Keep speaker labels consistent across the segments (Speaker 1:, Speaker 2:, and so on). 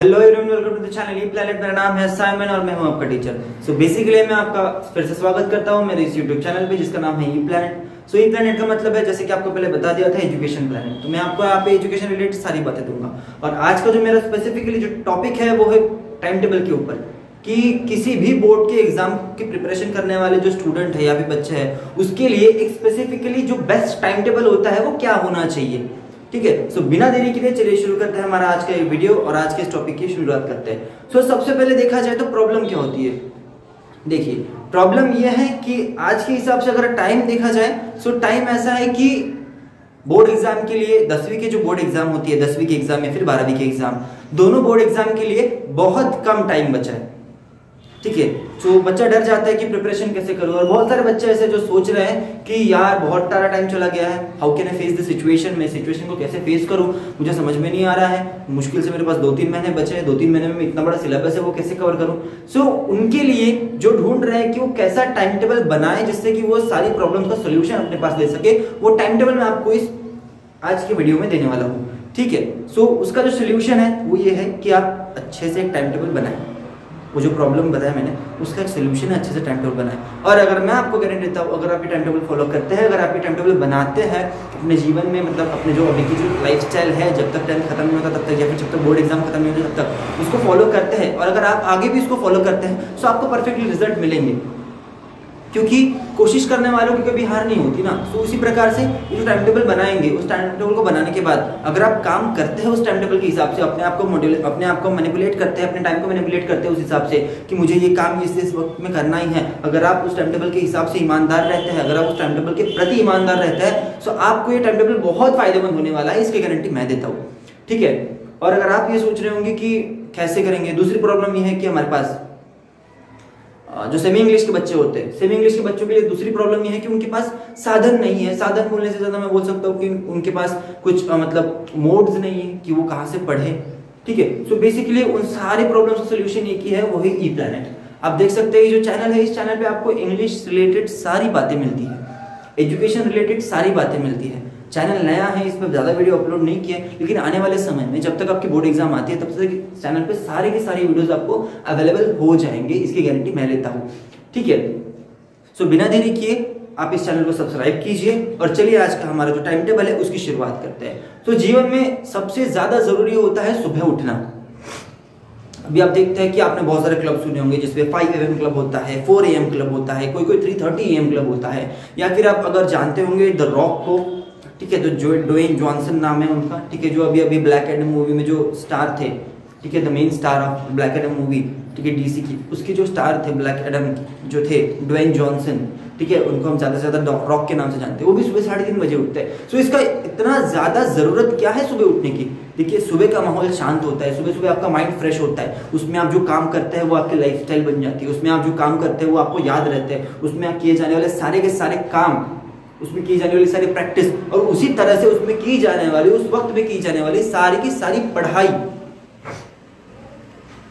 Speaker 1: Hello everyone, welcome to the channel E planet. मेरा नाम है साइमन और मैं हूं आपका टीचर। सो बेसिकली मैं आपका फिर से स्वागत करता हूं मेरे इस यूट्यूब चैनल पे जिसका नाम है ई प्लैनेट। सो ई प्लैनेट का मतलब है, जैसे कि आपको पहले बता दिया था, एजुकेशन प्लैनेट। तो मैं आपको यहाँ पे एजुकेशन रिलेटेड सारी बातें दूंगा। और आज का जो मेरा स्पेसिफिकली जो टॉपिक है वो है टाइम टेबल के ऊपर, कि किसी भी बोर्ड के एग्जाम की प्रिपरेशन करने वाले जो स्टूडेंट है या फिर बच्चे हैं, उसके लिए एक स्पेसिफिकली जो बेस्ट टाइम टेबल होता है वो क्या होना चाहिए। ठीक है, सो बिना देरी के लिए चलिए शुरू करते हैं हमारा आज का ये वीडियो और आज के इस टॉपिक की शुरुआत करते हैं। सो सबसे पहले देखा जाए तो प्रॉब्लम क्या होती है। देखिए, प्रॉब्लम यह है कि आज के हिसाब से अगर टाइम देखा जाए, सो टाइम ऐसा है कि बोर्ड एग्जाम के लिए 10वीं के जो बोर्ड एग्जाम होती है, 10वीं के एग्जाम या फिर 12वीं के एग्जाम, दोनों बोर्ड एग्जाम के लिए बहुत कम टाइम बचा है। ठीक है, तो बच्चा डर जाता है कि प्रिपरेशन कैसे करूं। और बहुत सारे बच्चे ऐसे जो सोच रहे हैं कि यार बहुत सारा टाइम चला गया है, how can I face the situation, मैं सिचुएशन को कैसे फेस करूं, मुझे समझ में नहीं आ रहा है, मुश्किल से मेरे पास 2-3 महीने बचे हैं, 2-3 महीने में इतना बड़ा सिलेबस है, वो कैसे कवर करूं। सो उनके लिए जो ढूंढ रहे हैं कि वो कैसा टाइम टेबल बनाए जिससे कि वो सारी प्रॉब्लम का सोल्यूशन अपने पास ले सके, वो टाइम टेबल मैं आपको इस आज के वीडियो में देने वाला हूँ। ठीक है, सो उसका जो सोल्यूशन है वो ये है कि आप अच्छे से एक टाइम टेबल बनाएं। वो जो प्रॉब्लम बताया मैंने उसका एक सोल्यूशन है, अच्छे से टाइम टेबल बनाएं। और अगर मैं आपको गारंटी देता हूँ, अगर आप ये टाइम टेबल फॉलो करते हैं, अगर आप ये टाइम टेबल बनाते हैं अपने जीवन में, मतलब अपने जो अभी की जो लाइफस्टाइल है, जब तक टाइम खत्म नहीं होता तब तक, या फिर जब तक बोर्ड एग्जाम खत्म नहीं होता तब तक उसको फॉलो करते हैं, और अगर आप आगे भी इसको फॉलो करते हैं, तो आपको परफेक्टली रिजल्ट मिलेंगे। क्योंकि कोशिश करने वालों की कभी हार नहीं होती ना। तो उसी प्रकार से ये जो टाइम टेबल बनाएंगे, उस टाइम टेबल को बनाने के बाद अगर आप काम करते हैं उस टाइम टेबल के हिसाब से, अपने आप को मैनिपुलेट करते हैं, अपने टाइम को मैनिपुलेट करते हैं उस हिसाब से कि मुझे ये काम इस वक्त में करना ही है, अगर आप उस टाइम टेबल के हिसाब से ईमानदार रहते हैं, अगर आप उस टाइम टेबल के प्रति ईमानदार रहते हैं, तो आपको ये टाइम टेबल बहुत फायदेमंद होने वाला है, इसकी गारंटी मैं देता हूँ। ठीक है, और अगर आप ये सोच रहे होंगे कि कैसे करेंगे, दूसरी प्रॉब्लम ये है कि हमारे पास जो सेमी इंग्लिश के बच्चे होते हैं, सेमी इंग्लिश के बच्चों के लिए दूसरी प्रॉब्लम ये है कि उनके पास साधन नहीं है। साधन बोलने से ज्यादा मैं बोल सकता हूँ कि उनके पास कुछ मतलब मोड्स नहीं है कि वो कहाँ से पढ़े। ठीक है, सो बेसिकली उन सारी प्रॉब्लम्स का सोल्यूशन एक ही है, वो है ई प्लैनेट। आप देख सकते हैं ये जो चैनल है, इस चैनल पे आपको इंग्लिश रिलेटेड सारी बातें मिलती है, एजुकेशन रिलेटेड सारी बातें मिलती है। चैनल नया है, इस पर ज़्यादा वीडियो अपलोड नहीं किए, लेकिन आने वाले समय में जब तक आपकी बोर्ड एग्जाम आती है तब तक चैनल पे सारे के सारे वीडियोस आपको अवेलेबल हो जाएंगे, इसकी गारंटी मैं लेता हूँ। ठीक है, सो बिना देरी किए आप इस चैनल को सब्सक्राइब कीजिए और चलिए आज का हमारा जो टाइम टेबल है उसकी शुरुआत करते हैं। तो जीवन में सबसे ज्यादा जरूरी होता है सुबह उठना। अभी आप देखते हैं कि आपने बहुत सारे क्लब सुने होंगे जिसमें 5 AM क्लब होता है, 4 AM क्लब होता है, कोई 3:30 AM क्लब होता है, या फिर आप अगर जानते होंगे द रॉक को। ठीक है, तो ड्वेन जॉनसन नाम है उनका। ठीक है, जो अभी ब्लैक एडम मूवी में जो स्टार थे, ठीक है, the main star of black Adam movie, ठीक है, DC की, उसके जो स्टार थे ब्लैक एडम जो थे, ड्वेन जॉनसन। ठीक है, उनको हम ज्यादा से ज्यादा रॉक के नाम से जानते हैं। वो भी सुबह 3:30 बजे उठते हैं। सो इसका इतना ज्यादा जरूरत क्या है सुबह उठने की। देखिए, सुबह का माहौल शांत होता है, सुबह सुबह आपका माइंड फ्रेश होता है, उसमें आप जो काम करते हैं वो आपकी लाइफस्टाइल बन जाती है, उसमें आप जो काम करते हैं वो आपको याद रहते हैं, उसमें आप किए जाने वाले सारे के सारे काम, उसमें की जाने वाली सारी प्रैक्टिस, और उसी तरह से उसमें की जाने वाली, उस वक्त में की जाने वाली सारी की सारी पढ़ाई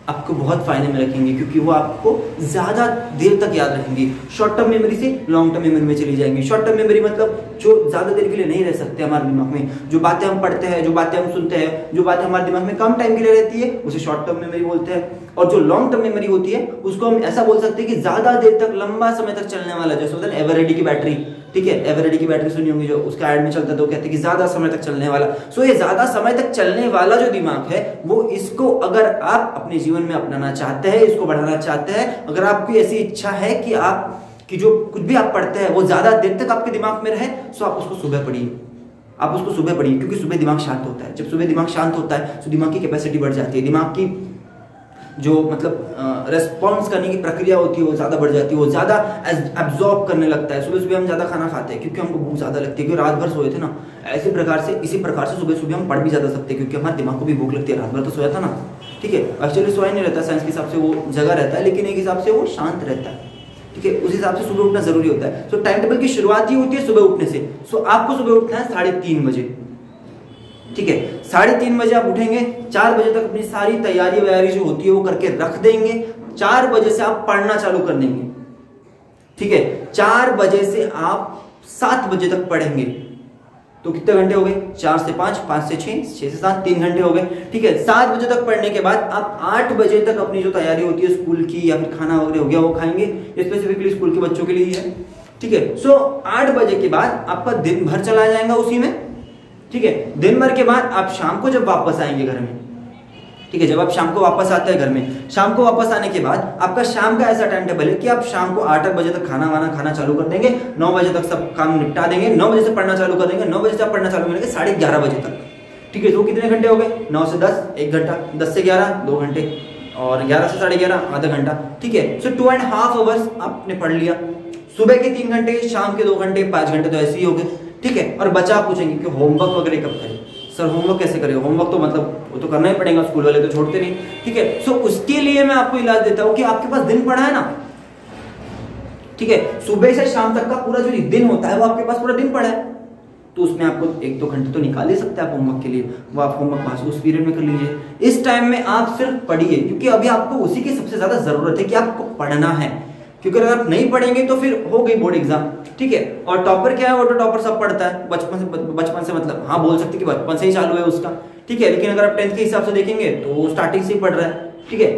Speaker 1: आपको बहुत फायदे में रखेंगे, क्योंकि वो आपको ज्यादा देर तक याद रखेंगे। शॉर्ट टर्म मेमोरी से लॉन्ग टर्म मेमोरी में चली जाएंगी। शॉर्ट टर्म मेमोरी मतलब जो ज्यादा देर के लिए नहीं रह सकते हमारे दिमाग में, जो बातें हम पढ़ते हैं, जो बातें हम सुनते हैं, जो बातें हमारे दिमाग में कम टाइम के लिए रहती है, उसे शॉर्ट टर्म मेमोरी बोलते हैं। और जो लॉन्ग टर्म मेमोरी होती है उसको हम ऐसा बोल सकते हैं कि ज्यादा देर तक, लंबा समय तक चलने वाला, जैसे होता है एवररेडी की बैटरी। ठीक है, एवररेडी की बैटरी सुनी होंगी, जो उसका ऐड में चलता है, तो कहते हैं कि ज्यादा समय तक चलने वाला। सो ये ज्यादा समय तक चलने वाला जो दिमाग है, वो इसको अगर आप अपने जीवन में अपनाना चाहते हैं, इसको बढ़ाना चाहते हैं, अगर आपकी ऐसी इच्छा है कि आप कि जो कुछ भी आप पढ़ते हैं वो ज्यादा देर तक आपके दिमाग में रहे, सो आप उसको सुबह पढ़िए। आप उसको सुबह पढ़िए, क्योंकि सुबह दिमाग शांत होता है। जब सुबह दिमाग शांत होता है तो दिमाग की कैपेसिटी बढ़ जाती है, दिमाग की जो मतलब रेस्पॉन्स करने की प्रक्रिया होती है वो ज़्यादा बढ़ जाती है, वो ज़्यादा एब्जॉर्ब करने लगता है। सुबह सुबह हम ज़्यादा खाना खाते हैं क्योंकि हमको भूख ज़्यादा लगती है, क्योंकि रात भर सोए थे ना। इसी प्रकार से सुबह सुबह हम पढ़ भी ज़्यादा सकते हैं, क्योंकि हमारे दिमाग को भी भूख लगती है, रात भर तो सोया था ना। ठीक है, एक्चुअली सोया नहीं रहता, साइंस के हिसाब से वो जगह रहता है, लेकिन एक हिसाब से वो शांत रहता है। ठीक है, उस हिसाब से सुबह उठना जरूरी होता है। सो टाइम टेबल की शुरुआत ही होती है सुबह उठने से। सो आपको सुबह उठना है 3:30 बजे। ठीक है, 3:30 बजे आप उठेंगे, 4 बजे तक अपनी सारी तैयारी वैयारी जो होती है वो करके रख देंगे। 4 बजे से आप पढ़ना चालू कर देंगे। ठीक है, 4 बजे से आप 7 बजे तक पढ़ेंगे। तो कितने घंटे हो गए, 4 से 5, 5 से 6, 6 से 7, 3 घंटे हो गए। ठीक है, 7 बजे तक पढ़ने के बाद आप 8 बजे तक अपनी जो तैयारी होती है स्कूल की या फिर खाना वगैरह हो गया वो खाएंगे, स्पेसिफिकली स्कूल के बच्चों के लिए ही है। ठीक है, सो 8 बजे के बाद आपका दिन भर चला जाएगा उसी में। ठीक है, दिन भर के बाद आप शाम को जब वापस आएंगे घर में, ठीक है, जब आप शाम को वापस आते हैं घर में, शाम को वापस आने के बाद आपका शाम का ऐसा टाइम टेबल है कि आप शाम को 8 बजे तक खाना वाना खाना चालू कर देंगे, 9 बजे तक सब काम निपटा देंगे, 9 बजे से पढ़ना चालू कर देंगे, 9 बजे से आप पढ़ना चालू करेंगे 11:30 बजे तक। ठीक है, तो कितने घंटे हो गए, 9 से 10 1 घंटा, 10 से 11 2 घंटे, और 11 से 11:30 आधा घंटा। ठीक है, सो 2.5 आवर्स आपने पढ़ लिया। सुबह के 3 घंटे, शाम के 2 घंटे, 5 घंटे तो ऐसे ही हो गए। ठीक है, और बच्चा पूछेंगे कि होमवर्क वगैरह कब करें, सर होमवर्क कैसे करें, होमवर्क तो मतलब वो तो करना ही पड़ेगा, स्कूल वाले तो छोड़ते नहीं। ठीक है, सो उसके लिए मैं आपको इलाज देता हूं कि आपके पास दिन पड़ा है ना, ठीक है, सुबह से शाम तक का पूरा जो दिन होता है वो आपके पास पूरा दिन पड़ा है, तो उसमें आपको 1-2 घंटे तो निकाल ही सकते हैं आप होमवर्क के लिए, वो आप होमवर्क उस पीरियड में कर लीजिए। इस टाइम में आप सिर्फ पढ़िए, क्योंकि अभी आपको उसी की सबसे ज्यादा जरूरत है कि आपको पढ़ना है, क्योंकि अगर आप नहीं पढ़ेंगे तो फिर हो गई बोर्ड एग्जाम। ठीक है, और टॉपर क्या है, वो तो टॉपर सब पढ़ता है बचपन से मतलब हाँ बोल सकते कि बचपन से ही चालू है उसका। ठीक है, लेकिन अगर आप 10th के हिसाब से देखेंगे तो वो स्टार्टिंग से ही पढ़ रहा है। ठीक है,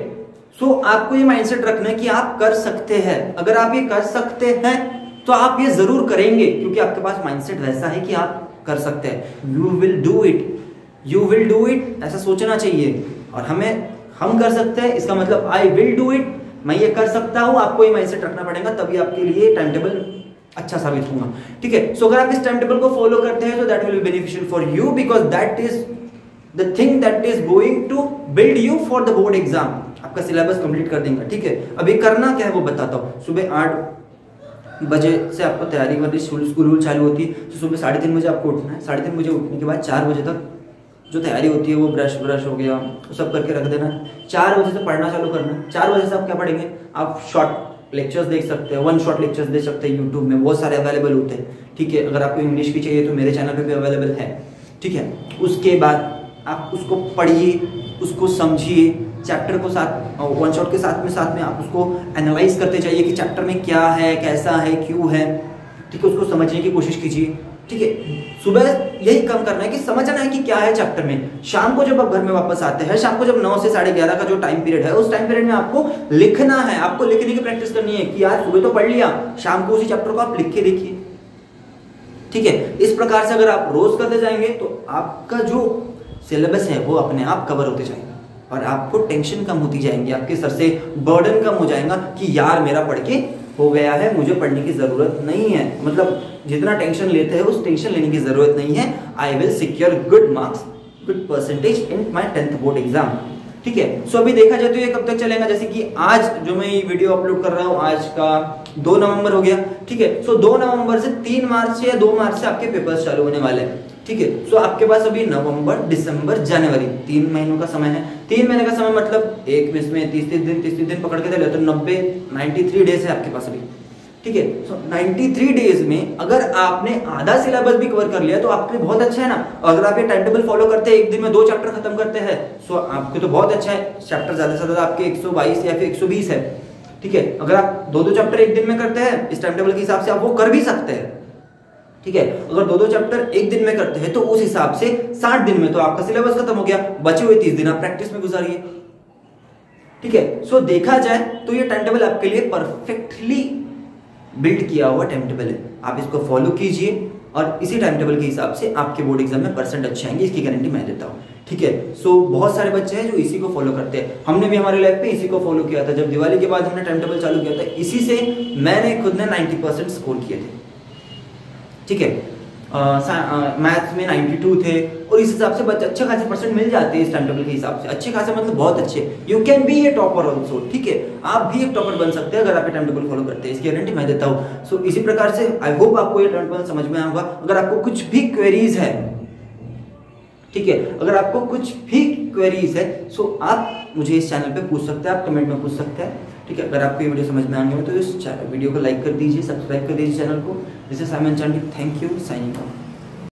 Speaker 1: सो आपको ये माइंडसेट रखना है कि आप कर सकते हैं। अगर आप ये कर सकते हैं तो आप ये जरूर करेंगे, क्योंकि आपके पास माइंडसेट वैसा है कि आप कर सकते हैं। यू विल डू इट, ऐसा सोचना चाहिए। और हम कर सकते हैं, इसका मतलब आई विल डू इट, मैं ये कर सकता हूं, आपको ये माइंडसेट रखना पड़ेगा, तभी आपके लिए टाइम टेबल अच्छा साबित होगा। ठीक है, सो अगर आप इस टाइम टेबल को फॉलो करते हैं तो that will be beneficial for you, because that is the thing that is going to build you for the board exam. आपका सिलेबस कंप्लीट कर देंगे। ठीक है, अभी करना क्या है वो बताता हूँ। सुबह 8 बजे से आपको तैयारी करनी, स्कूल चालू होती है, तो सुबह 3:30 बजे आपको उठना है। 3:30 बजे उठने के बाद 4 बजे तक जो तैयारी होती है वो ब्रश हो गया वो सब करके रख देना। 4 बजे से पढ़ना चालू करना। 4 बजे से आप क्या पढ़ेंगे, आप शॉर्ट लेक्चर्स देख सकते हैं, 1 शॉट लेक्चर्स देख सकते हैं, यूट्यूब में बहुत सारे अवेलेबल होते हैं। ठीक है, अगर आपको इंग्लिश की चाहिए तो मेरे चैनल पे भी अवेलेबल है। ठीक है, उसके बाद आप उसको पढ़िए, उसको समझिए, चैप्टर को साथ 1 शॉट के साथ में आप उसको एनालाइज करते जाइए कि चैप्टर में क्या है, कैसा है, क्यों है। ठीक है, उसको समझने की कोशिश कीजिए। ठीक है, सुबह यही काम करना है कि समझना है कि क्या है चैप्टर में। शाम को जब आप घर में वापस आते हैं, शाम को जब 9 से 11:30 का जो टाइम पीरियड है, उस टाइम पीरियड में आपको लिखना है, आपको लिखने की प्रैक्टिस करनी है कि यार सुबह तो पढ़ लिया, शाम को उसी चैप्टर को आप लिख के देखिए। ठीक है, इस प्रकार से अगर आप रोज करते जाएंगे तो आपका जो सिलेबस है वो अपने आप कवर होते जाएगा और आपको टेंशन कम होती जाएंगी, आपके सर से बर्डन कम हो जाएगा कि यार मेरा पढ़ के हो गया है, मुझे पढ़ने की जरूरत नहीं है। मतलब जितना टेंशन लेते हैं उस टेंशन लेने की जरूरत नहीं है। I will secure good marks, good percentage in my 10th board exam. ठीक है, सो अभी देखा जाए तो ये कब तक चलेगा, जैसे कि आज जो मैं ये वीडियो अपलोड कर रहा हूँ, आज का 2 नवंबर हो गया। ठीक है, सो 2 नवंबर से 3 मार्च या 2 मार्च से आपके पेपर्स चालू होने वाले हैं। ठीक है, सो आपके पास अभी नवंबर, दिसंबर, जनवरी 3 महीनों का समय है। 3 महीने का समय मतलब एक में 30 दिन पकड़ के चले तो 93 डेज है आपके पास अभी। ठीक है, सो 93 डेज में अगर आपने आधा सिलेबस भी कवर कर लिया तो आपके लिए बहुत अच्छा है ना। अगर आप ये टाइम टेबल फॉलो करते हैं, एक दिन में 2 चैप्टर खत्म करते हैं, सो आपके तो बहुत अच्छा है। चैप्टर ज्यादा से ज्यादा आपके 122 या फिर 120 है। ठीक है, अगर आप 2-2 चैप्टर एक दिन में करते हैं, इस टाइम टेबल के हिसाब से आप वो कर भी सकते हैं। ठीक है, अगर 2-2 चैप्टर एक दिन में करते हैं तो उस हिसाब से 60 दिन में तो आपका सिलेबस खत्म हो गया। बचे हुए 30 दिन आप प्रैक्टिस में गुजारिए। ठीक है, सो देखा जाए तो ये टाइम टेबल आपके लिए परफेक्टली बिल्ड किया हुआ टाइम टेबल है। आप इसको फॉलो कीजिए और इसी टाइम टेबल के हिसाब से आपके बोर्ड एग्जाम में परसेंट अच्छे आएंगे, इसकी गारंटी मैं देता हूँ। ठीक है, सो बहुत सारे बच्चे हैं जो इसी को फॉलो करते हैं। हमने भी हमारी लाइफ में इसी को फॉलो किया था। जब दिवाली के बाद हमने टाइम टेबल चालू किया था, इसी से मैंने खुद ने 90% स्कोर किए थे। ठीक है, मैथ्स में 92 थे और इस हिसाब से बच्चे अच्छे खासे परसेंट मिल जाते हैं इस टाइम टेबल के हिसाब से। अच्छे खासे मतलब बहुत अच्छे। You can be A topper also. ठीक है, आप भी एक टॉपर बन सकते हैं अगर आप ये टाइम टेबल फॉलो करते हैं, इसकी गारंटी मैं देता हूँ। सो इसी प्रकार से आई होप आपको ये टाइम टेबल समझ में आएगा। अगर आपको कुछ भी क्वेरीज है, ठीक है, अगर आपको कुछ भी क्वेरीज है सो आप मुझे इस चैनल पे पूछ सकते हैं, आप कमेंट में पूछ सकते हैं। ठीक है, अगर आपको ये वीडियो समझ में आने हो तो इस वीडियो को लाइक कर दीजिए, सब्सक्राइब कर दीजिए चैनल को। This is Simon Chandy, thank you, signing of.